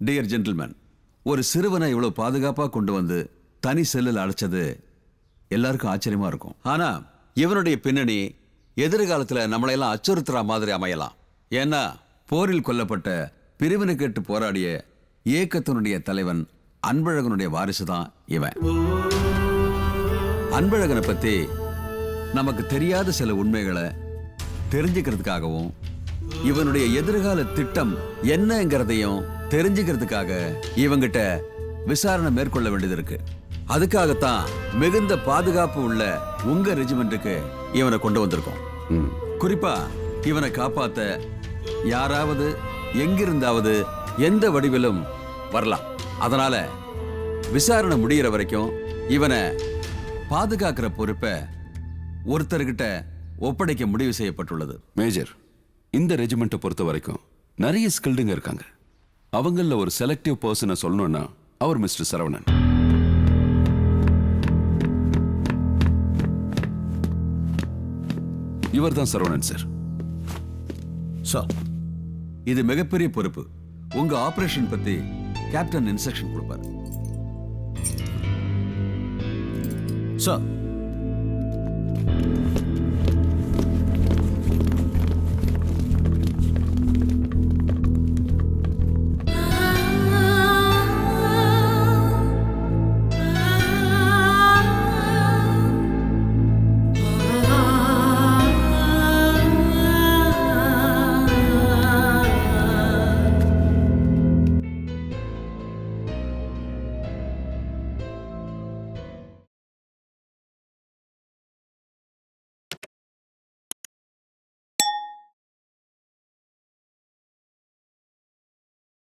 Dear gentleman, ஒரு சிறுவனை இவ்வளவு பாதுகாப்பா கொண்டு வந்து தனி செல்லில் அடைச்சது எல்லாருக்கும் ஆச்சரியமா இருக்கும். ஆனா இவனுடைய பின்னணி எதிர்காலத்துல நம்மளையெல்லாம் அச்சுறுத்துற மாதிரி அமையலாம். ஏன்னா போரில் கொல்லப்பட்ட பிரிவினை கேட்டு போராடிய இயக்கத்தினுடைய தலைவன் அன்பழகனுடைய வாரிசு தான் இவன். அன்பழகனை பத்தி நமக்கு தெரியாத சில உண்மைகளை தெரிஞ்சுக்கிறதுக்காகவும் இவனுடைய எதிர்கால திட்டம் என்னங்கிறதையும் தெரிஞ்சுக்கிறதுக்காக இவங்கிட்ட விசாரணை மேற்கொள்ள வேண்டியது இருக்கு. அதுக்காகத்தான் மிகுந்த பாதுகாப்பு உள்ள உங்க ரெஜிமெண்ட்டுக்கு இவனை கொண்டு வந்திருக்கோம். குறிப்பா இவனை காப்பாத்த யாராவது எங்கிருந்தாவது எந்த வடிவிலும் வரலாம். அதனால விசாரணை முடிகிற வரைக்கும் இவனை பாதுகாக்கிற பொறுப்பை ஒருத்தர்கிட்ட ஒப்படைக்க முடிவு செய்யப்பட்டுள்ளது. மேஜர், இந்த ரெஜிமெண்ட்டை பொறுத்த வரைக்கும் நிறைய ஸ்கில்டுங்க இருக்காங்க. அவங்கள ஒரு செலக்டிவ் பர்சனை சொல்லணும்னா அவர் மிஸ்டர் சரவணன். இவர் தான் சரவணன் சார். சார், இது மிகப்பெரிய பொறுப்பு. உங்க ஆபரேஷன் பத்தி கேப்டன் இன்ஸ்ட்ரக்ஷன் கொடுப்பாரு. சார்,